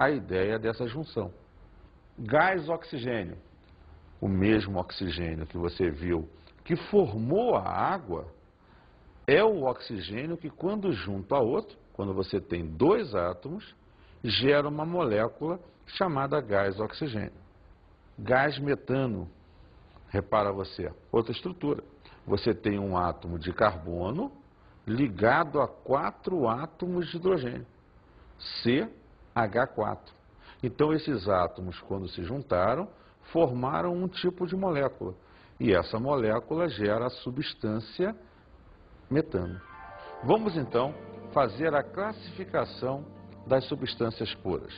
a ideia dessa junção. Gás-oxigênio. O mesmo oxigênio que você viu que formou a água é o oxigênio que, quando junto a outro, quando você tem dois átomos, gera uma molécula chamada gás-oxigênio. Gás metano. Repara você, outra estrutura. Você tem um átomo de carbono ligado a 4 átomos de hidrogênio, CH4. Então, esses átomos, quando se juntaram, formaram um tipo de molécula. E essa molécula gera a substância metano. Vamos, então, fazer a classificação das substâncias puras.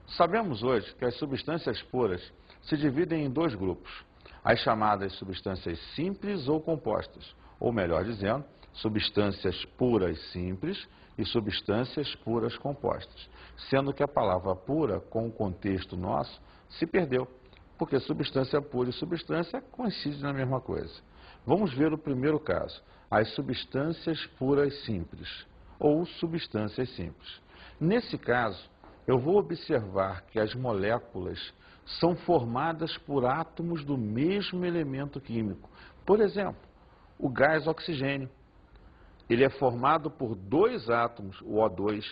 Sabemos hoje que as substâncias puras se dividem em dois grupos. As chamadas substâncias simples ou compostas, ou melhor dizendo, substâncias puras simples e substâncias puras compostas, sendo que a palavra pura, com o contexto nosso, se perdeu, porque substância pura e substância coincidem na mesma coisa. Vamos ver o primeiro caso, as substâncias puras simples, ou substâncias simples. Nesse caso, eu vou observar que as moléculas são formadas por átomos do mesmo elemento químico. Por exemplo, o gás oxigênio. Ele é formado por dois átomos, o O2,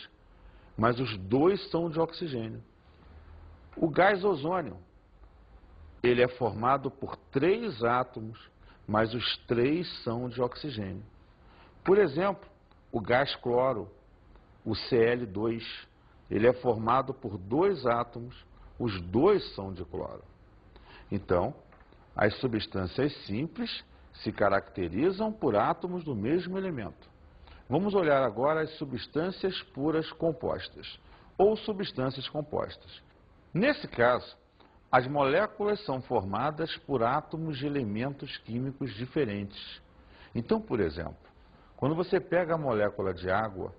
mas os dois são de oxigênio. O gás ozônio. Ele é formado por 3 átomos, mas os 3 são de oxigênio. Por exemplo, o gás cloro, o Cl2. Ele é formado por 2 átomos, os 2 são de cloro. Então, as substâncias simples se caracterizam por átomos do mesmo elemento. Vamos olhar agora as substâncias puras compostas, ou substâncias compostas. Nesse caso, as moléculas são formadas por átomos de elementos químicos diferentes. Então, por exemplo, quando você pega a molécula de água,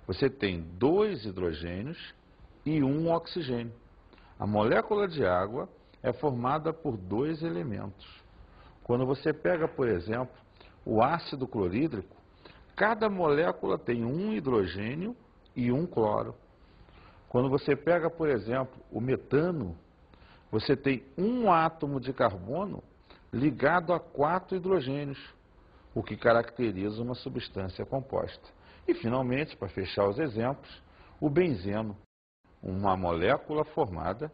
você tem 2 hidrogênios e 1 oxigênio. A molécula de água é formada por 2 elementos. Quando você pega, por exemplo, o ácido clorídrico, cada molécula tem 1 hidrogênio e 1 cloro. Quando você pega, por exemplo, o metano, você tem 1 átomo de carbono ligado a 4 hidrogênios, o que caracteriza uma substância composta. E, finalmente, para fechar os exemplos, o benzeno, uma molécula formada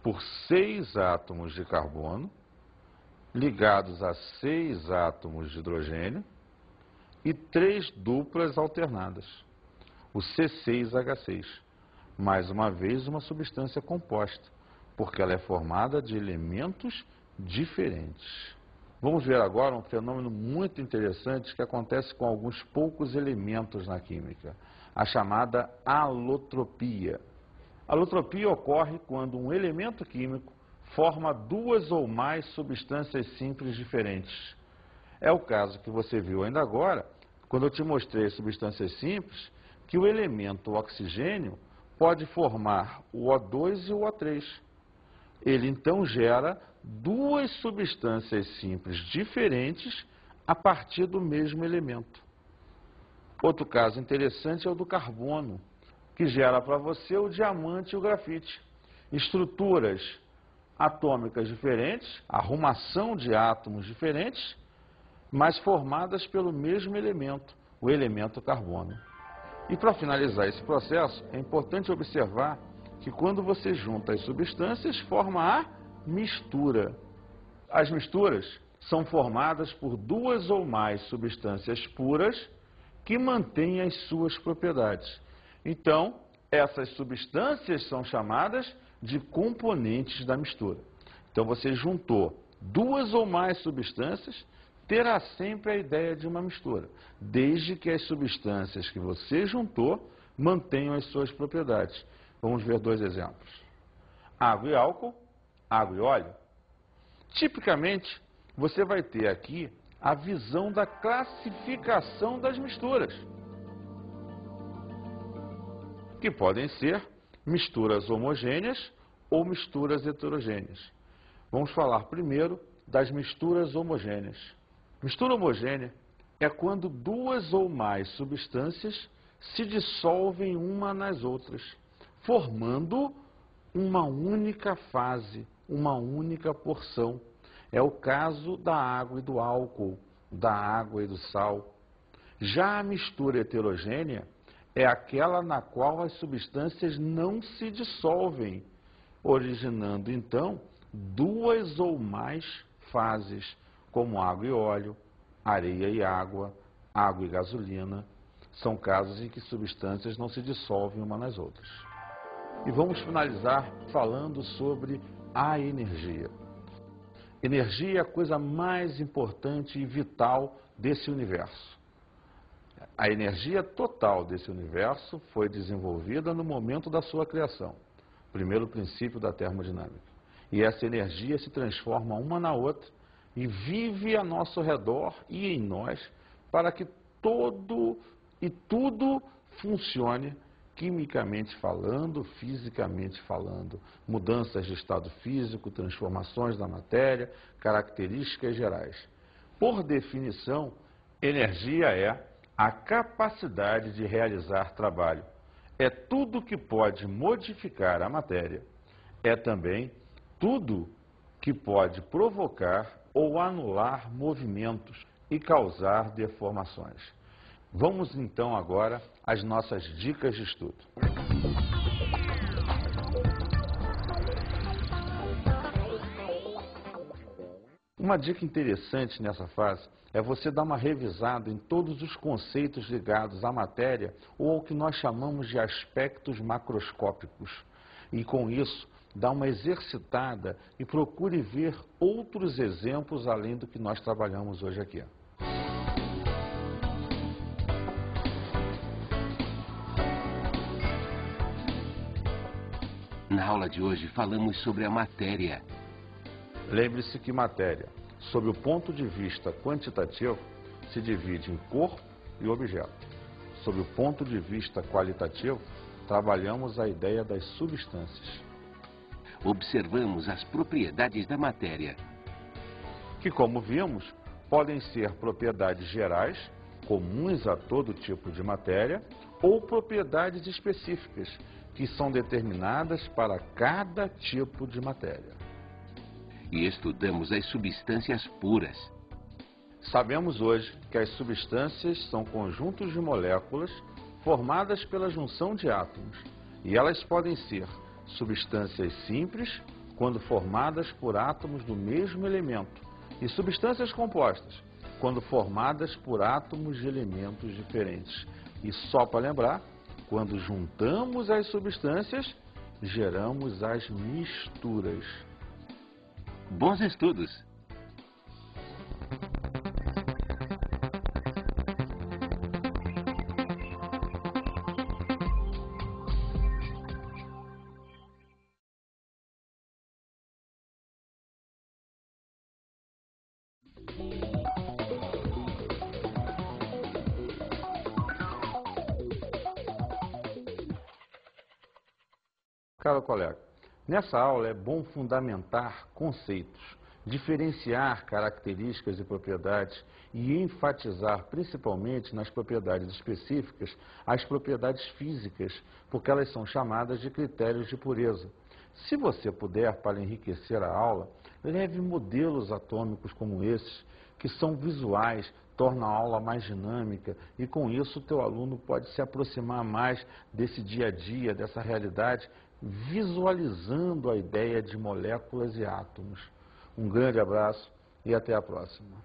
por 6 átomos de carbono ligados a 6 átomos de hidrogênio e 3 duplas alternadas, o C6H6. Mais uma vez, uma substância composta, porque ela é formada de elementos diferentes. Vamos ver agora um fenômeno muito interessante que acontece com alguns poucos elementos na química, a chamada alotropia. A alotropia ocorre quando um elemento químico forma 2 ou mais substâncias simples diferentes. É o caso que você viu ainda agora, quando eu te mostrei as substâncias simples, que o elemento oxigênio pode formar o O2 e o O3. Ele então gera 2 substâncias simples diferentes a partir do mesmo elemento. Outro caso interessante é o do carbono, que gera para você o diamante e o grafite. Estruturas atômicas diferentes, arrumação de átomos diferentes, mas formadas pelo mesmo elemento, o elemento carbono. E para finalizar esse processo, é importante observar que quando você junta as substâncias, forma a mistura. As misturas são formadas por 2 ou mais substâncias puras que mantêm as suas propriedades. Então, essas substâncias são chamadas de componentes da mistura. Então, você juntou 2 ou mais substâncias, terá sempre a ideia de uma mistura, desde que as substâncias que você juntou mantenham as suas propriedades. Vamos ver 2 exemplos. Água e álcool, água e óleo. Tipicamente, você vai ter aqui a visão da classificação das misturas, que podem ser misturas homogêneas ou misturas heterogêneas. Vamos falar primeiro das misturas homogêneas. Mistura homogênea é quando 2 ou mais substâncias se dissolvem uma nas outras, formando uma única fase, uma única porção. É o caso da água e do álcool, da água e do sal. Já a mistura heterogênea é aquela na qual as substâncias não se dissolvem, originando então duas ou mais fases, como água e óleo, areia e água e gasolina. São casos em que substâncias não se dissolvem uma nas outras. E vamos finalizar falando sobre a energia. Energia é a coisa mais importante e vital desse universo. A energia total desse universo foi desenvolvida no momento da sua criação, primeiro princípio da termodinâmica. E essa energia se transforma uma na outra e vive a nosso redor e em nós para que todo e tudo funcione quimicamente falando, fisicamente falando, mudanças de estado físico, transformações da matéria, características gerais. Por definição, energia é a capacidade de realizar trabalho. É tudo que pode modificar a matéria. É também tudo que pode provocar ou anular movimentos e causar deformações. Vamos então agora às nossas dicas de estudo. Uma dica interessante nessa fase é você dar uma revisada em todos os conceitos ligados à matéria ou ao que nós chamamos de aspectos macroscópicos. E com isso, dá uma exercitada e procure ver outros exemplos além do que nós trabalhamos hoje aqui. Na aula de hoje falamos sobre a matéria. Lembre-se que matéria, sob o ponto de vista quantitativo, se divide em corpo e objeto. Sob o ponto de vista qualitativo, trabalhamos a ideia das substâncias. Observamos as propriedades da matéria, Que, como vimos, podem ser propriedades gerais, comuns a todo tipo de matéria, ou propriedades específicas, que são determinadas para cada tipo de matéria. e estudamos as substâncias puras. Sabemos hoje que as substâncias são conjuntos de moléculas formadas pela junção de átomos, e elas podem ser substâncias simples, quando formadas por átomos do mesmo elemento, e substâncias compostas, quando formadas por átomos de elementos diferentes. E só para lembrar, quando juntamos as substâncias, geramos as misturas. Bons estudos! Caro colega, nessa aula é bom fundamentar conceitos, diferenciar características e propriedades e enfatizar principalmente nas propriedades específicas as propriedades físicas, porque elas são chamadas de critérios de pureza. Se você puder, para enriquecer a aula, leve modelos atômicos como esses, que são visuais, tornam a aula mais dinâmica e com isso o teu aluno pode se aproximar mais desse dia a dia, dessa realidade, visualizando a ideia de moléculas e átomos. Um grande abraço e até a próxima.